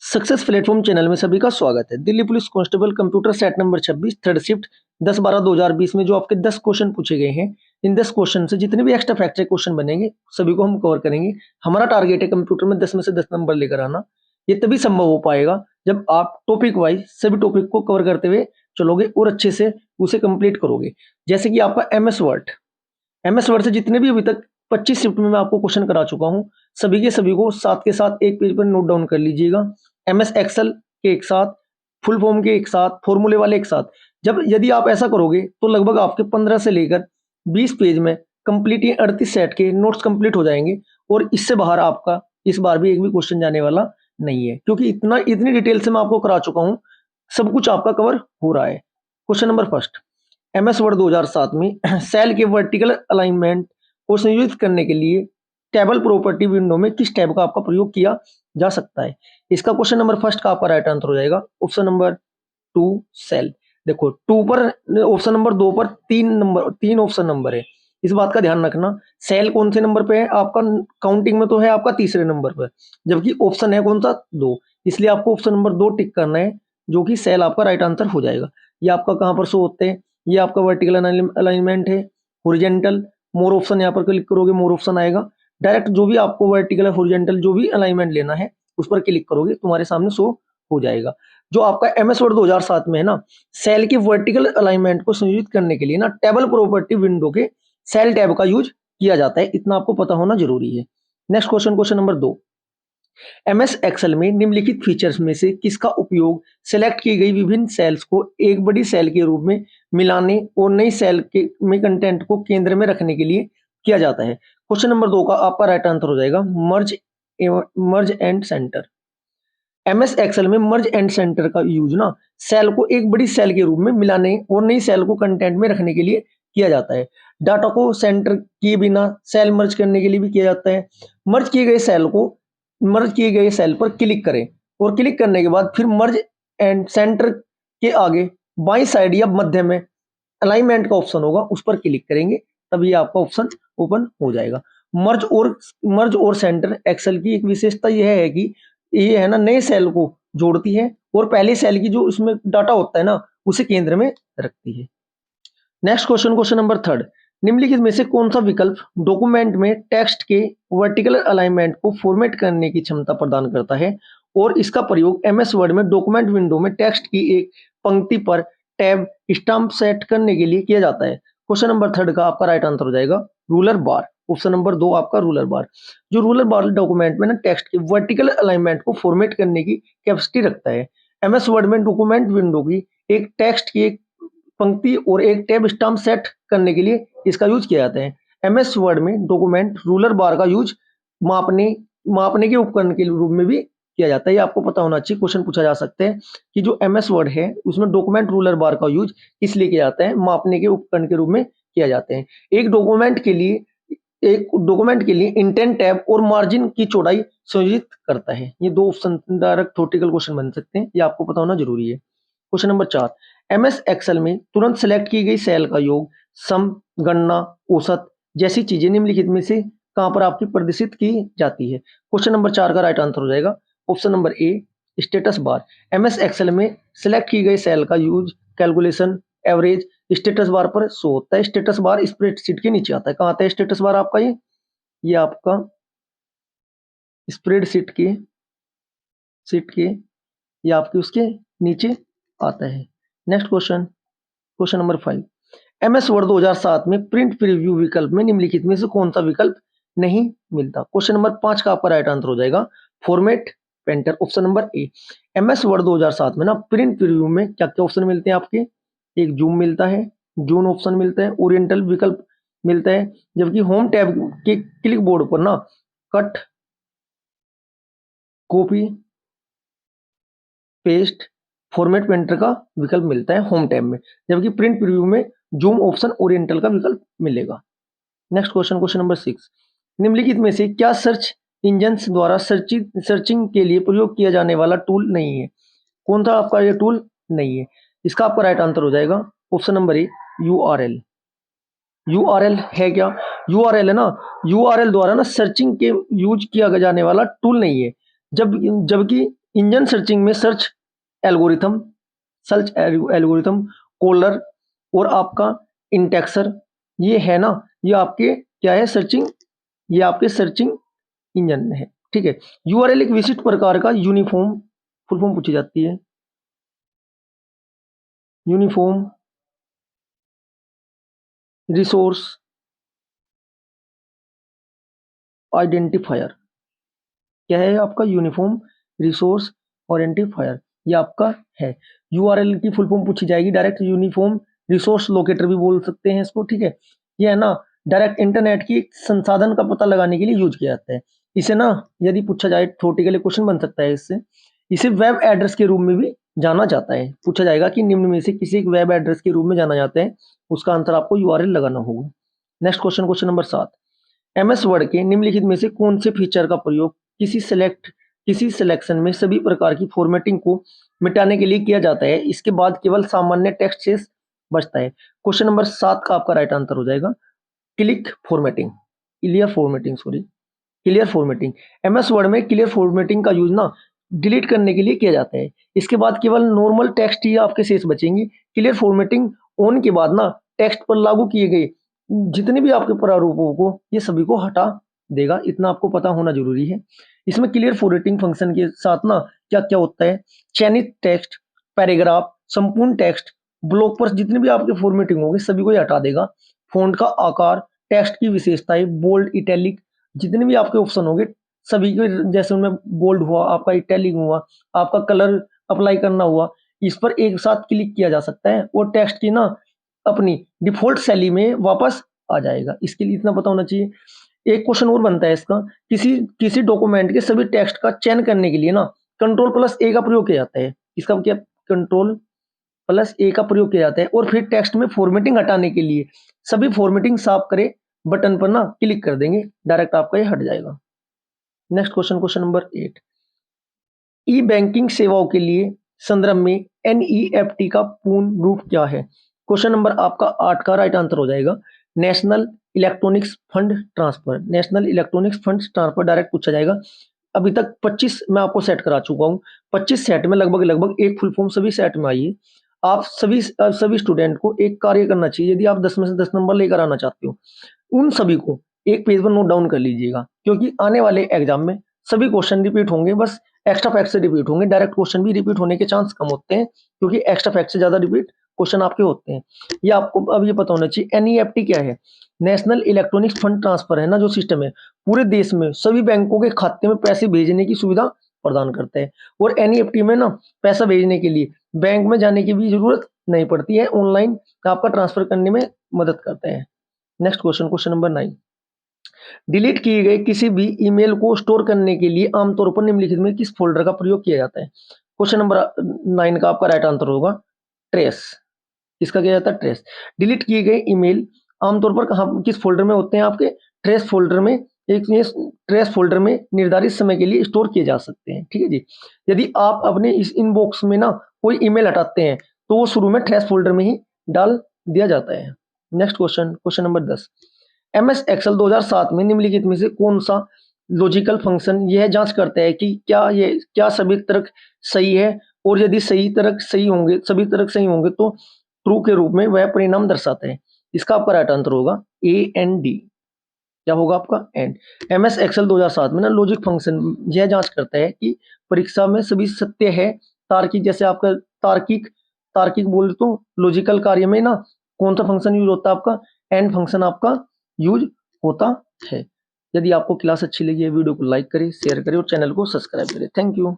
Success platform channel में सभी का स्वागत है। Delhi police constable computer set number 26 third shift 10/12/2020 में जो आपके 10 क्वेश्चन पूछे गए हैं, इन 10 क्वेश्चन से जितने भी एक्स्ट्रा फैक्टर क्वेश्चन बनेंगे सभी को हम कवर करेंगे। हमारा टारगेट है कंप्यूटर में 10 में से 10 नंबर लेकर आना। ये तभी संभव हो पाएगा जब आप टॉपिक वाइज सभी टॉपिक को कवर करते हुए चलोगे और अच्छे से उसे कंप्लीट करोगे। जैसे कि आपका एमएस वर्ड से जितने भी अभी तक 25 शिफ्ट में मैं आपको क्वेश्चन करा चुका हूं, सभी के सभी को साथ के साथ एक पेज पर नोट डाउन कर लीजिएगा। एमएस एक्सेल के एक साथ, फुल फॉर्म के एक साथ, फॉर्मूले वाले एक साथ। जब यदि आप ऐसा करोगे तो लगभग आपके 15 से लेकर 20 पेज में कंप्लीट ये 38 सेट के नोट्स कंप्लीट हो जाएंगे और इससे बाहर आपका इस बार भी एक भी क्वेश्चन जाने वाला नहीं है, क्योंकि इतनी डिटेल से मैं आपको करा चुका हूं, सब कुछ आपका कवर हो रहा है। Question number first, MS word 2007 में सेल के वर्टिकल अलाइनमेंट को संयोजित करने के लिए टेबल प्रॉपर्टी विंडो में किस टैब का आपका प्रयोग किया जा सकता है? इसका क्वेश्चन नंबर फर्स्ट का आपका राइट आंसर हो जाएगा ऑप्शन नंबर 2 सेल। देखो 2 पर, ऑप्शन नंबर 2 पर 3 ऑप्शन नंबर है, इस बात का ध्यान रखना। सेल कौन से नंबर पे है आपका? काउंटिंग में तो है आपका तीसरे नंबर पर, जबकि ऑप्शन है कौन सा? 2, इसलिए आपको ऑप्शन नंबर 2 टिक करना है, जो कि सेल आपका राइट आंसर हो जाएगा। ये आपका कहां पर शो होते हैं? ये आपका वर्टिकल अलाइनमेंट है, हॉरिजॉन्टल, मोर ऑप्शन यहाँ पर क्लिक करोगे मोर ऑप्शन आएगा। डायरेक्ट जो भी आपको वर्टिकल हॉरिजॉन्टल जो भी अलाइनमेंट लेना है उस पर क्लिक करोगे तुम्हारे सामने शो हो जाएगा। जो आपका एमएस वर्ड 2007 में है ना, सेल के वर्टिकल अलाइनमेंट को संयोजित करने के लिए ना टेबल प्रॉपर्टी विंडो के सेल टैब का यूज किया जाता है, इतना आपको पता होना जरूरी है। Next question, question number 2, MS Excel में निम्नलिखित फीचर्स में से किसका उपयोग सेलेक्ट की गई विभिन्न सेल्स को एक बड़ी सेल के रूप में मिलाने और नई सेल के में कंटेंट को केंद्र में रखने के लिए किया जाता है? क्वेश्चन नंबर 2 का आपका राइट आंसर हो जाएगा merge and centre. MS Excel में मर्ज एंड सेंटर का यूज ना सेल को एक बड़ी सेल के रूप में मिलाने और नई सेल को कंटेंट में रखने के लिए किया जाता है। डाटा को सेंटर किए बिना सेल मर्ज करने के लिए भी किया जाता है। मर्ज किए गए सेल पर क्लिक करें और क्लिक करने के बाद फिर मर्ज एंड सेंटर के आगे बाई साइड या मध्य में अलाइनमेंट का ऑप्शन होगा, उस पर क्लिक करेंगे तभी आपका ऑप्शन ओपन हो जाएगा। मर्ज और सेंटर एक्सेल की एक विशेषता यह है कि ये है ना नए सेल को जोड़ती है और पहले सेल की जो इसमें डाटा होता है ना उसे केंद्र में रखती है। नेक्स्ट क्वेश्चन, क्वेश्चन नंबर 3, निम्नलिखित में से कौन सा विकल्प डॉक्यूमेंट में टेक्स्ट के वर्टिकल अलाइनमेंट को फॉर्मेट करने की क्षमता प्रदान करता है और इसका प्रयोग एमएस वर्ड में डॉक्यूमेंट विंडो में टेक्स्ट की एक पंक्ति पर टैब स्टैम्प सेट करने के लिए किया जाता है? क्वेश्चन नंबर 3 का आपका राइट आंसर हो जाएगा रूलर बार। ऑप्शन नंबर 2 आपका रूलर बार। जो रूलर बार डॉक्यूमेंट में ना टेक्स्ट के वर्टिकल अलाइनमेंट को फॉर्मेट करने की कैपेसिटी रखता है। एमएस वर्ड में डॉक्यूमेंट विंडो की एक टेक्स्ट की एक पंक्ति और एक टैब स्टैम्प सेट करने के लिए इसका यूज किया जाता है। एमएस वर्ड में डॉक्यूमेंट रूलर बार का यूज मापने के उपकरण के रूप में भी किया जाता है। ये आपको पता होना चाहिए, क्वेश्चन पूछा जा सकता है कि जो एमएस वर्ड है उसमें डॉक्यूमेंट रूलर बार का यूज इसलिए किया जाता है, मापने के उपकरण के रूप में किया जाते हैं। एक डॉक्यूमेंट के लिए इंटेंट टैब और मार्जिन की चौड़ाई संयोजित करता है। ये 2 ऑप्शन डायरेक्ट थ्योरेटिकल क्वेश्चन बन सकते हैं, ये आपको पता होना जरूरी है। क्वेश्चन नंबर 4, एमएस एक्सेल में तुरंत सेलेक्ट की गई सेल का योग, सम, गणना, औसत जैसी चीजें निम्नलिखित में से कहां पर आपकी प्रदर्शित की जाती है? क्वेश्चन नंबर 4 का राइट आंसर हो जाएगा option number A status bar. MS Excel में सेलेक्ट की गई सेल का use calculation, average status bar पर शो होता है। स्टेटस बार स्प्रेडशीट के नीचे आता है। कहां आता है स्टेटस बार आपका? ये आपका स्प्रेडशीट के ये आपके उसके नीचे आता है। Next question, question number 5, MS word 2007 में प्रिंट प्रीव्यू विकल्प में निम्नलिखित में से कौन सा विकल्प नहीं मिलता? क्वेश्चन नंबर 5 का आपका राइट आंसर हो जाएगा फॉर्मेट पेंटर। ऑप्शन नंबर ए। एमएस वर्ड 2007 में ना प्रिंट प्रीव्यू में क्या क्या ऑप्शन मिलते हैं आपके? एक जूम मिलता है, जून ऑप्शन मिलता है, ओरिएंटल विकल्प मिलता है, जबकि होम टैब के क्लिक बोर्ड पर ना cut, copy, paste, format painter का विकल्प मिलता है होम टैब में, जबकि प्रिंट प्रीव्यू में जूम ऑप्शन, ओरिएंटल का विकल्प मिलेगा। नेक्स्ट क्वेश्चन, क्वेश्चन नंबर 6, निम्नलिखित में से क्या सर्च इंजन्स द्वारा सर्चिंग के लिए प्रयोग किया जाने वाला टूल नहीं है? कौन सा आपका ये टूल नहीं है? इसका आपका राइट आंसर हो जाएगा ऑप्शन नंबर ए यूआरएल। यूआरएल है क्या? यूआरएल है ना, यूआरएल द्वारा ना सर्चिंग के यूज किया जाने वाला टूल नहीं है, जबकि इंजन सर्चिंग में सर्च एल्गोरिथम, कोलर और आपका इंडेक्सर, ये है ना, ये आपके क्या है, सर्चिंग, ये आपके सर्चिंग इंजन है। ठीक है। यूआरएल एक विशिष्ट प्रकार का यूनिफॉर्म फुल फॉर्म पूछी जाती है, यूनिफॉर्म रिसोर्स आइडेंटिफायर। क्या है आपका यूनिफॉर्म रिसोर्स आइडेंटिफायर, ये आपका है। यूआरएल की फुल फॉर्म पूछी जाएगी, डायरेक्ट यूनिफॉर्म रिसोर्स लोकेटर भी बोल सकते हैं इसको। ठीक है। ये है ना, डायरेक्ट इंटरनेट की संसाधन का पता लगाने के लिए यूज किया जाता है इसे ना। यदि पूछा जाए थोटी के लिए क्वेश्चन बन सकता है इससे, इसे वेब एड्रेस के रूप में भी जाना जाता है। पूछा जाएगा कि निम्न में से किसी एक वेब एड्रेस के रूप में जाना जाता है, उसका आंसर आपको यूआरएल लगाना होगा। Next question, question number 7। MS word के निम्नलिखित में से कौन से फीचर का प्रयोग किसी सिलेक्शन में सभी प्रकार की फॉर्मेटिंग को मिटाने के लिए किया जाता है, इसके बाद केवल सामान्य टेक्स्ट शेष बचता है। क्वेश्चन नंबर 7 का आपका राइट आंसर हो जाएगा क्लियर फॉर्मेटिंग। एमएस वर्ड में क्लियर फॉर्मेटिंग का यूज ना डिलीट करने के लिए किया जाता है, इसके बाद केवल नॉर्मल टेक्स्ट ही आपके शेष बचेंगे। क्लियर फॉर्मेटिंग ऑन के बाद ना टेक्स्ट पर लागू किए गए जितने भी आपके प्रारूपों को ये सभी को हटा देगा, इतना आपको पता होना जरूरी है। इसमें क्लियर फॉर्मेटिंग फंक्शन के साथ ना क्या क्या होता है, चयनित टेक्स्ट, पैराग्राफ, संपूर्ण टेक्स्ट, ब्लॉक पर जितने भी आपके फॉर्मेटिंग होंगे सभी को ये हटा देगा। फॉन्ट का आकार, टेक्स्ट की विशेषताएं, बोल्ड, इटैलिक, जितने भी आपके ऑप्शन होंगे सभी के, जैसे उनमें बोल्ड हुआ, आपका इटैलिक हुआ, आपका कलर अप्लाई करना हुआ, इस पर एक साथ क्लिक किया जा सकता है और टेक्स्ट की ना अपनी डिफॉल्ट शैली में वापस आ जाएगा। इसके लिए इतना पता होना चाहिए। एक क्वेश्चन और बनता है इसका, किसी किसी डॉक्यूमेंट के सभी टेक्स्ट का चयन करने के लिए ना कंट्रोल+A का प्रयोग किया जाता है। इसका क्या, कंट्रोल+A का प्रयोग किया जाता है और फिर टेक्स्ट में फॉर्मेटिंग हटाने के लिए सभी फॉर्मेटिंग साफ करे बटन पर ना क्लिक कर देंगे, डायरेक्ट आपका ये हट जाएगा। Next question, question number 8। ई बैंकिंग सेवाओं के लिए संदर्भ में एनईएफटी का पूर्ण रूप क्या है? क्वेश्चन नंबर आपका 8 का राइट आंसर हो जाएगा national electronics fund transfer. National electronics fund transfer direct पूछा जाएगा। अभी तक 25 मैं आपको सेट करा चुका हूँ, 25 सेट में लगभग एक फुल फॉर्म सभी सेट में आई है। आप सभी स्टूडेंट को एक कार्य करना चाहिए, यदि आप 10 में से 10 नंबर लेकर आना चाहते हो, उन सभी को एक पेज पर नोट डाउन कर लीजिएगा, क्योंकि आने वाले एग्जाम में सभी क्वेश्चन रिपीट होंगे, बस एक्स्ट्रा फैक्ट से रिपीट होंगे। डायरेक्ट क्वेश्चन भी रिपीट होने के चांस कम होते हैं, क्योंकि एक्स्ट्रा फैक्ट से ज्यादा रिपीट क्वेश्चन आपके होते हैं। ये आपको अब ये पता होना चाहिए। एनईएफटी क्या है? नेशनल इलेक्ट्रॉनिक्स फंड ट्रांसफर है ना, जो सिस्टम है पूरे देश में सभी बैंकों के खाते में पैसे भेजने की सुविधा प्रदान करता है। और एनईएफटी में ना पैसा भेजने के लिए बैंक में जाने की भी जरूरत नहीं पड़ती है, ऑनलाइन आपका ट्रांसफर करने में मदद करता है। Next question, question number 9। Delete किए गए किसी भी ईमेल को स्टोर करने के लिए आमतौर पर निम्नलिखित में किस फोल्डर का प्रयोग किया जाता है? क्वेश्चन नंबर 9 का आपका राइट आंसर होगा ट्रेस। इसका क्या जाता है? ट्रेस। डिलीट किए गए ईमेल आमतौर पर कहाँ किस फोल्डर में होते हैं? आपके ट्रेस फोल्डर में। एक ट्रेस फोल्डर में निर्धारित समय के लिए स्टोर किए जा सकते हैं। ठीक है जी। यदि आप अपने इस इनबॉक्स में ना कोई ईमेल हटाते हैं तो वो शुरू में ट्रेस फोल्डर में ही डाल दिया जाता है। Next question, question number 10। MS Excel 2007 में निम्नलिखित में से कौन सा लॉजिकल फंक्शन यह जांच करता है कि क्या सभी तर्क सही है, और यदि सभी तर्क सही होंगे तो ट्रू के रूप में वह परिणाम दर्शाता है? इसका आपका राइट आंसर होगा AND। क्या होगा आपका? एंड। एमएस एक्सेल 2007 में ना लॉजिक फंक्शन यह जांच करता है कि परीक्षा में सभी सत्य है। तार्किक, जैसे आपका तार्किक बोल तो लॉजिकल कार्य में ना कौन सा फंक्शन यूज होता है? आपका एंड फंक्शन आपका यूज होता है। यदि आपको क्लास अच्छी लगी है, वीडियो को लाइक करें, शेयर करें और चैनल को सब्सक्राइब करें। Thank you.